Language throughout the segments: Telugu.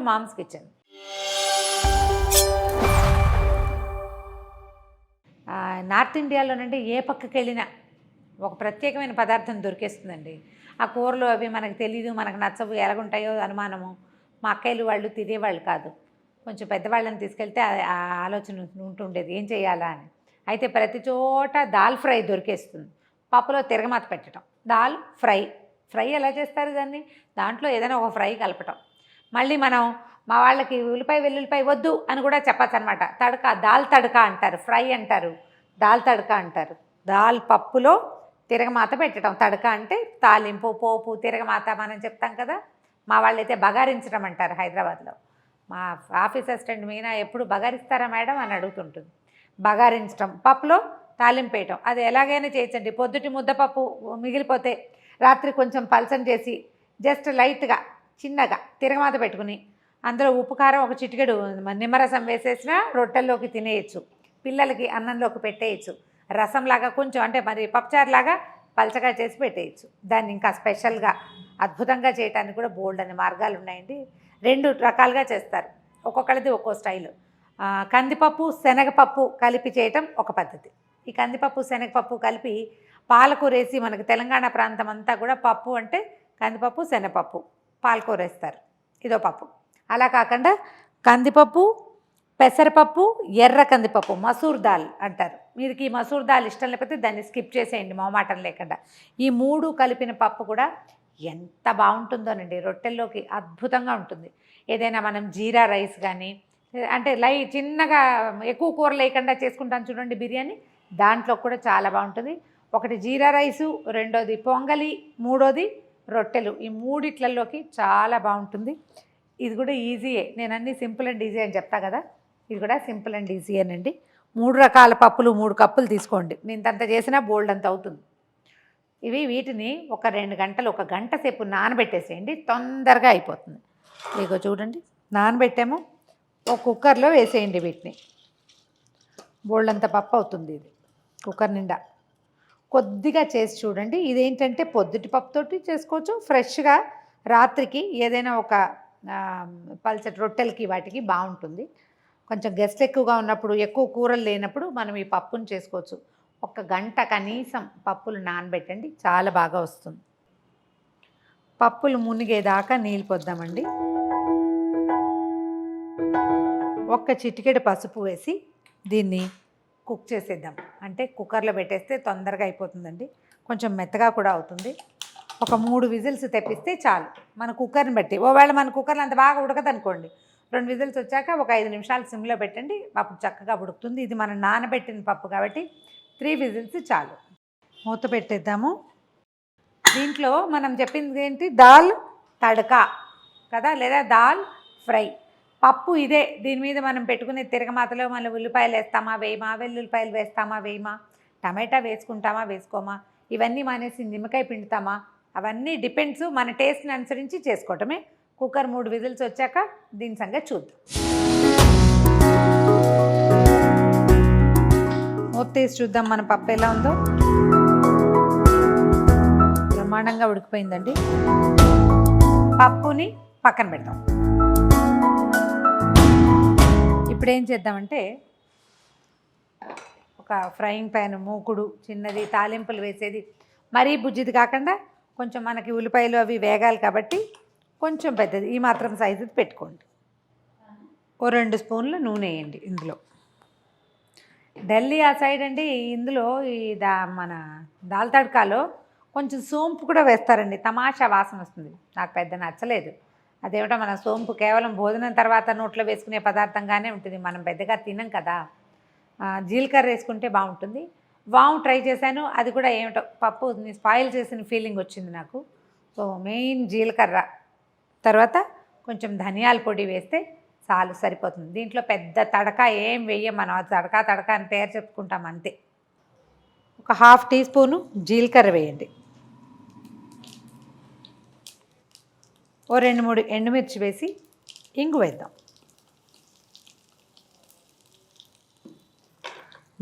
Moms kitchen. నార్త్ ఇండియాలోనంటే ఏ పక్కకి వెళ్ళినా ఒక ప్రత్యేకమైన పదార్థం దొరికేస్తుందండి. ఆ కూరలు అవి మనకు తెలీదు, మనకు నచ్చవు, ఎలాగుంటాయో అనుమానము. మా అక్కయ్యలు వాళ్ళు తినేవాళ్ళు కాదు. కొంచెం పెద్దవాళ్ళని తీసుకెళ్తే ఆ ఆలోచన ఉంటుండేది ఏం చేయాలా అని. అయితే ప్రతి చోట దాల్ ఫ్రై దొరికేస్తుంది. పప్పులో తిరగమాత పెట్టడం, దాల్ ఫ్రై ఎలా చేస్తారు దాన్ని? దాంట్లో ఏదైనా ఒక ఫ్రై కలపటం. మళ్ళీ మనం మా వాళ్ళకి ఉల్లిపాయ వెల్లుల్లిపాయ వద్దు అని కూడా చెప్పచ్చు అనమాట. తడక, దాల్ తడక అంటారు, ఫ్రై అంటారు, దాల్ తడక అంటారు. దాల్ పప్పులో తిరగమాత పెట్టడం. తడక అంటే తాలింపు, పోపు, తిరగమాత మనం చెప్తాం కదా. మా వాళ్ళైతే బగారించడం అంటారు హైదరాబాద్లో. మా ఆఫీస్ అసిస్టెంట్ మీనా ఎప్పుడు బగారిస్తారా మేడం అని అడుగుతుంటుంది. బగారించడం, పప్పులో తాలింపు వేయటం. అది ఎలాగైనా చేయొచ్చండి. పొద్దుటి ముద్దపప్పు మిగిలిపోతే రాత్రి కొంచెం పలచం చేసి జస్ట్ లైట్గా చిన్నగా తిరగమాత పెట్టుకుని అందులో ఉప్పు కారం ఒక చిటికెడు నిమ్మరసం వేసేసినా రొట్టెల్లోకి తినేయచ్చు, పిల్లలకి అన్నంలోకి పెట్టేయచ్చు. రసంలాగా కొంచెం అంటే మరి పప్పుచారులాగా పలచగా చేసి పెట్టేయచ్చు. దాన్ని ఇంకా స్పెషల్గా అద్భుతంగా చేయడానికి కూడా బోల్డ్ అనే మార్గాలు ఉన్నాయండి. 2 రకాలుగా చేస్తారు, ఒక్కొక్కరిది ఒక్కో స్టైలు. కందిపప్పు శనగపప్పు కలిపి చేయటం ఒక పద్ధతి. ఈ కందిపప్పు శనగపప్పు కలిపి పాలకూర వేసి, మనకి తెలంగాణ ప్రాంతం అంతా కూడా పప్పు అంటే కందిపప్పు శనగపప్పు పాలకూర వేస్తారు, ఇదో పప్పు. అలా కాకుండా కందిపప్పు, పెసరపప్పు, ఎర్ర కందిపప్పు, మసూర్ దాల్ అంటారు. మీకు ఈ మసూర్ దాల్ ఇష్టం లేకపోతే దాన్ని స్కిప్ చేసేయండి మొహమాటం లేకుండా. ఈ 3 కలిపిన పప్పు కూడా ఎంత బాగుంటుందోనండి, రొట్టెల్లోకి అద్భుతంగా ఉంటుంది. ఏదైనా మనం జీరా రైస్ కానీ అంటే చిన్నగా ఎక్కువ కూర లేకుండా చేసుకుంటాం చూడండి బిర్యానీ, దాంట్లో కూడా చాలా బాగుంటుంది. ఒకటి జీరా రైసు, రెండోది పొంగలి, మూడోది రొట్టెలు. ఈ 3 చాలా బాగుంటుంది. ఇది కూడా ఈజీయే. నేను అన్నీ సింపుల్ అండ్ ఈజీ అని చెప్తా కదా, ఇది కూడా సింపుల్ అండ్ ఈజీయేనండి. 3 రకాల పప్పులు 3 కప్పులు తీసుకోండి. ఇంతంత చేసినా బోల్డ్ అంత అవుతుంది. వీటిని ఒక 2 గంటలు, 1 గంట సేపు నానబెట్టేసేయండి, తొందరగా అయిపోతుంది. ఇగో చూడండి, నానబెట్టాము, ఒక కుక్కర్లో వేసేయండి. వీటిని బోల్డ్ అంత పప్పు అవుతుంది. ఇది కుక్కర్ నిండా కొద్దిగా చేసి చూడండి. ఇదేంటంటే పొద్దుటి పప్పుతోటి చేసుకోవచ్చు, ఫ్రెష్గా రాత్రికి ఏదైనా ఒక పల్చటి రొట్టెలకి వాటికి బాగుంటుంది. కొంచెం గెస్ట్లు ఎక్కువగా ఉన్నప్పుడు, ఎక్కువ కూరలు లేనప్పుడు మనం ఈ పప్పును చేసుకోవచ్చు. 1 గంట కనీసం పప్పులు నానబెట్టండి, చాలా బాగా వస్తుంది. పప్పులు మునిగేదాకా నీళ్ళు పోద్దామండి. 1 చిటికెడు పసుపు వేసి దీన్ని కుక్ చేసేద్దాం. అంటే కుక్కర్లో పెట్టేస్తే తొందరగా అయిపోతుందండి, కొంచెం మెత్తగా కూడా అవుతుంది. ఒక 3 విజిల్స్ తెప్పిస్తే చాలు. మన కుక్కర్ని బట్టి, ఒకవేళ మన కుక్కర్లో అంత బాగా ఉడకదనుకోండి, 2 విజిల్స్ వచ్చాక ఒక 5 నిమిషాలు సిమ్లో పెట్టండి, అప్పుడు చక్కగా ఉడుకుతుంది. ఇది మనం నానబెట్టిన పప్పు కాబట్టి 3 విజిల్స్ చాలు. మూత పెట్టేద్దాము. దీంట్లో మనం చెప్పింది ఏంటి? దాల్ తడకా కదా, లేదా దాల్ ఫ్రై. పప్పు ఇదే. దీని మీద మనం పెట్టుకునే తిరగమాతలో మళ్ళీ ఉల్లిపాయలు వేస్తామా వేయమా, వెల్లుల్లిపాయలు వేస్తామా వేయమా, టమాటా వేసుకుంటామా వేసుకోమా, ఇవన్నీ మానేసి నిమ్మకాయ పిండుతామా, అవన్నీ డిపెండ్స్, మన టేస్ట్ని అనుసరించి చేసుకోవటమే. కుక్కర్ 3 విజిల్స్ వచ్చాక దీని సంగతి చూద్దాం. మూత తీసి చూద్దాం మన పప్పు ఎలా ఉందో. బ్రహ్మాండంగా ఉడికిపోయిందండి. పప్పుని పక్కన పెడతాం. ఇప్పుడు ఏం చేద్దామంటే, ఒక ఫ్రైయింగ్ ప్యాన్, మూకుడు చిన్నది, తాలింపులు వేసేది మరీ బుజ్జిది కాకుండా కొంచెం మనకి ఉల్లిపాయలు అవి వేగాలి కాబట్టి కొంచెం పెద్దది, ఈ మాత్రం సైజుది పెట్టుకోండి. ఓ 2 స్పూన్ల నూనె వేయండి ఇందులో. ఢిల్లీ ఆ సైడ్ అండి, ఇందులో ఈ మన దాల్ తడకాలో కొంచెం సోంపు కూడా వేస్తారండి, తమాషా వాసన వస్తుంది. నాకు పెద్ద నచ్చలేదు. అదేమిటో మన సోంపు కేవలం భోజనం తర్వాత నోట్లో వేసుకునే పదార్థంగానే ఉంటుంది, మనం పెద్దగా తినం కదా. జీలకర్ర వేసుకుంటే బాగుంటుంది. వాము ట్రై చేశాను, అది కూడా ఏమిటో పప్పు స్పాయిల్ చేసిన ఫీలింగ్ వచ్చింది నాకు. సో మెయిన్ జీలకర్ర, తర్వాత కొంచెం ధనియాల పొడి వేస్తే చాలు, సరిపోతుంది. దీంట్లో పెద్ద తడక ఏం వేయం మనం, తడక అని పేరు చెప్పుకుంటాం అంతే. ఒక 1/2 టీ స్పూను జీలకర్ర వేయండి. ఓ 2-3 ఎండుమిర్చి వేసి ఇంగు వేద్దాం.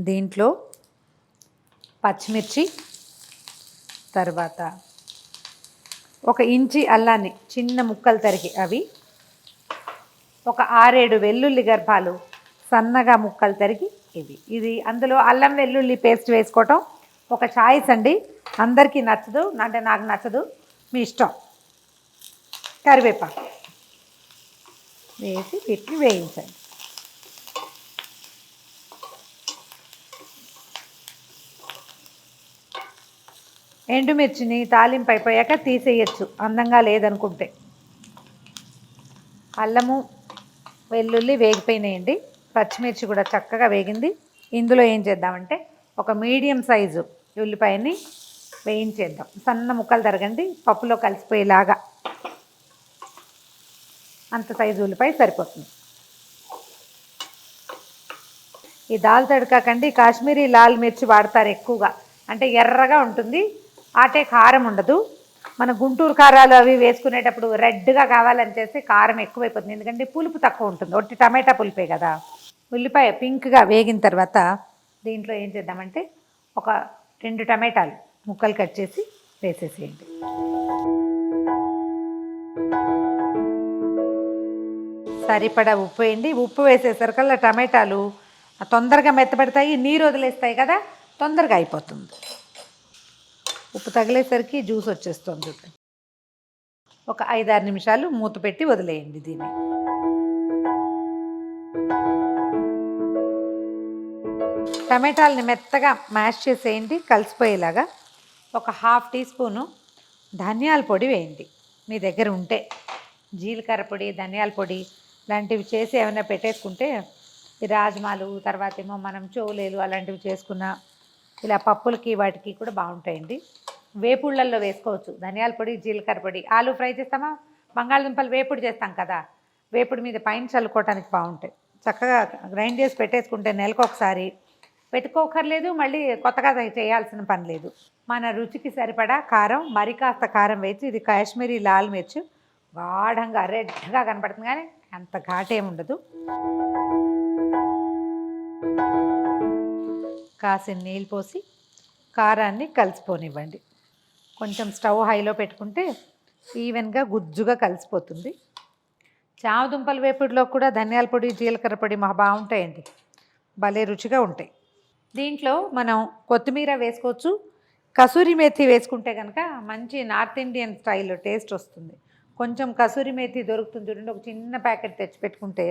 దీంట్లో పచ్చిమిర్చి, తర్వాత 1 ఇంచి అల్లాన్ని చిన్న ముక్కలు తరిగి అవి, ఒక 6-7 వెల్లుల్లి గర్భాలు సన్నగా ముక్కలు తరిగి ఇది అందులో అల్లం వెల్లుల్లి పేస్ట్ వేసుకోవటం ఒక చాయిస్ అండి. అందరికీ నచ్చదు, అంటే నాకు నచ్చదు, మీ ఇష్టం. కరివేపాకు వేసి వీటిని వేయించండి. ఎండుమిర్చిని తాలింపు అయిపోయాక తీసేయచ్చు అందంగా లేదనుకుంటే. అల్లము వెల్లుల్లి వేగిపోయినాయండి. పచ్చిమిర్చి కూడా చక్కగా వేగింది. ఇందులో ఏం చేద్దామంటే ఒక మీడియం సైజు ఉల్లిపాయని వేయించేద్దాం. సన్న ముక్కలు తరగండి, పప్పులో కలిసిపోయేలాగా. అంత సైజు ఉల్లిపాయ సరిపోతుంది. ఈ దాల్ తడకాకండి కాశ్మీరీ లాల్ మిర్చి వాడతారు ఎక్కువగా, అంటే ఎర్రగా ఉంటుంది, ఆటే కారం ఉండదు. మన గుంటూరు కారాలు అవి వేసుకునేటప్పుడు రెడ్గా కావాలని చేస్తే కారం ఎక్కువైపోతుంది, ఎందుకంటే పులుపు తక్కువ ఉంటుంది. ఒట్టి టమాటా పులిపే కదా. ఉల్లిపాయ పింక్గా వేగిన తర్వాత దీంట్లో ఏం చేద్దామంటే ఒక 2 టమాటాలు ముక్కలు కట్ చేసి వేసేసేయండి. సరిపడా ఉప్పు వేయండి. ఉప్పు వేసేసరికల్లా టమాటాలు తొందరగా మెత్తబడతాయి, నీరు వదిలేస్తాయి కదా, తొందరగా అయిపోతుంది. ఉప్పు తగిలేసరికి జ్యూస్ వచ్చేస్తుంది. ఒక 5-6 నిమిషాలు మూత పెట్టి వదిలేయండి దీన్ని. టమాటాలని మెత్తగా మ్యాష్ చేసేయండి కలిసిపోయేలాగా. ఒక 1/2 టీ స్పూను ధనియాల పొడి వేయండి మీ దగ్గర ఉంటే. జీలకర్ర పొడి, ధనియాల పొడి లాంటివి చేసి ఏమైనా పెట్టేసుకుంటే, ఈ రాజ్మాలు తర్వాత ఏమో మనం చోలేలు అలాంటివి చేసుకున్న ఇలా పప్పులకి వాటికి కూడా బాగుంటాయండి. వేపుళ్ళల్లో వేసుకోవచ్చు ధనియాల పొడి, జీలకర్ర పొడి. ఆలు ఫ్రై చేస్తామా, బంగాళదుంపలు వేపుడు చేస్తాం కదా, వేపుడు మీద పైన చల్లుకోవడానికి బాగుంటాయి. చక్కగా గ్రైండ్ చేసి పెట్టేసుకుంటే నెలకు ఒకసారి పెట్టుకోకర్లేదు, మళ్ళీ కొత్తగా చేయాల్సిన పని లేదు. మన రుచికి సరిపడా కారం, మరి కాస్త కారం వేసి, ఇది కాశ్మీరీ లాల్ మిర్చి గాఢంగా రెడ్గా కనపడుతుంది కానీ అంత ఘాటేమి ఉండదు. కాసిన నీళ్ళు పోసి కారాన్ని కలిసిపోనివ్వండి. కొంచెం స్టవ్ హైలో పెట్టుకుంటే ఈవెన్గా గుజ్జుగా కలిసిపోతుంది. చామదుంపల వేపుడులో కూడా ధనియాల పొడి, జీలకర్ర పొడి బాగుంటాయండి, భలే రుచిగా ఉంటాయి. దీంట్లో మనం కొత్తిమీర వేసుకోవచ్చు, కసూరి మేథి వేసుకుంటే కనుక మంచి నార్త్ ఇండియన్ స్టైల్ టేస్ట్ వస్తుంది. కొంచెం కసూరి మేథి దొరుకుతుంది చూడండి, ఒక చిన్న ప్యాకెట్ తెచ్చి పెట్టుకుంటే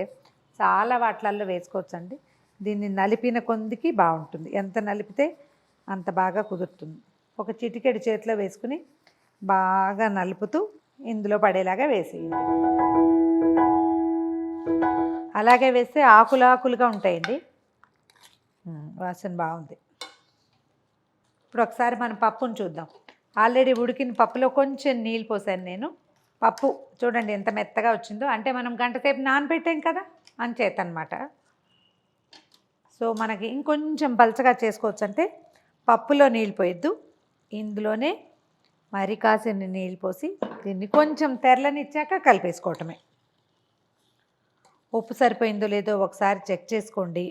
చాలా వాటిలల్లో వేసుకోవచ్చండి. దీన్ని నలిపిన కొందికి బాగుంటుంది, ఎంత నలిపితే అంత బాగా కుదురుతుంది. ఒక చిటికెడు చేతిలో వేసుకుని బాగా నలుపుతూ ఇందులో పడేలాగా వేసేయండి. అలాగే వేస్తే ఆకులుగా ఉంటాయండి, వాసన బాగుంది. ఇప్పుడు ఒకసారి మనం పప్పును చూద్దాం. ఆల్రెడీ ఉడికిన పప్పులో కొంచెం నీళ్ళు పోసాను నేను. పప్పు చూడండి ఎంత మెత్తగా వచ్చిందో, అంటే మనం గంట సేపు నానబెట్టాం కదా అంచేత అనమాట. సో మనకి ఇంకొంచెం పలచగా చేసుకోవచ్చు, అంటే పప్పులో నీళ్ళు పోయొద్దు, ఇందులోనే మరి కాసిన నీళ్ళు పోసి దీన్ని కొంచెం తెరలనిచ్చాక కలిపేసుకోవటమే. ఉప్పు సరిపోయిందో లేదో ఒకసారి చెక్ చేసుకోండి,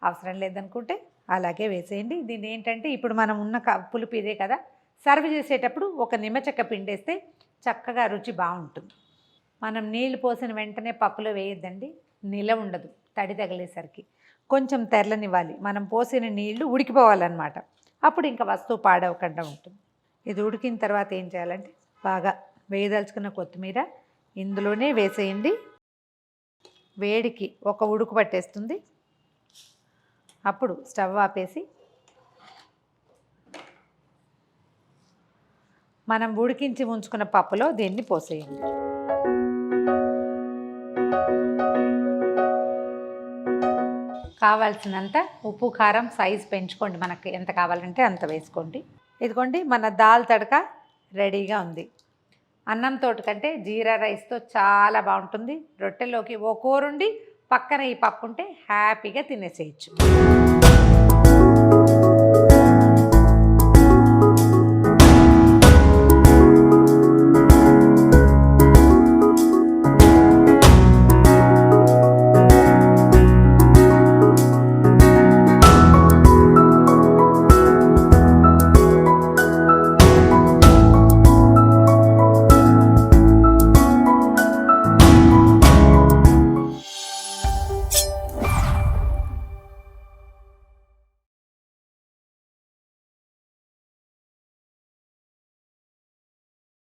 అవసరం లేదనుకుంటే అలాగే వేసేయండి. దీన్ని ఏంటంటే ఇప్పుడు మనం ఉన్న పులుపు ఇదే కదా, సర్వ్ చేసేటప్పుడు ఒక నిమ్మచెక్క పిండేస్తే చక్కగా రుచి బాగుంటుంది. మనం నీళ్లు పోసిన వెంటనే పప్పులో వేయొద్దండి, నిలవ ఉండదు, తడి తగిలేసరికి కొంచెం తెరలనివ్వాలి. మనం పోసిన నీళ్లు ఉడికిపోవాలన్నమాట, అప్పుడు ఇంకా వస్తువు పాడవకుండా ఉంటుంది. ఇది ఉడికిన తర్వాత ఏం చేయాలంటే బాగా వేయదలుచుకున్న కొత్తిమీర ఇందులోనే వేసేయండి. వేడికి ఒక ఉడుకు పట్టేస్తుంది. అప్పుడు స్టవ్ ఆపేసి మనం ఉడికించి ఉంచుకున్న పప్పులో దీన్ని పోసేయండి. కావాల్సినంత ఉప్పు కారం సైజు పెంచుకోండి, మనకు ఎంత కావాలంటే అంత వేసుకోండి. ఇదిగోండి మన దాల్ తడక రెడీగా ఉంది. అన్నంతో కంటే జీరా రైస్తో చాలా బాగుంటుంది. రొట్టెలోకి ఓ కూరుండి పక్కన ఈ పప్పు ఉంటే హ్యాపీగా తినేసేయచ్చు.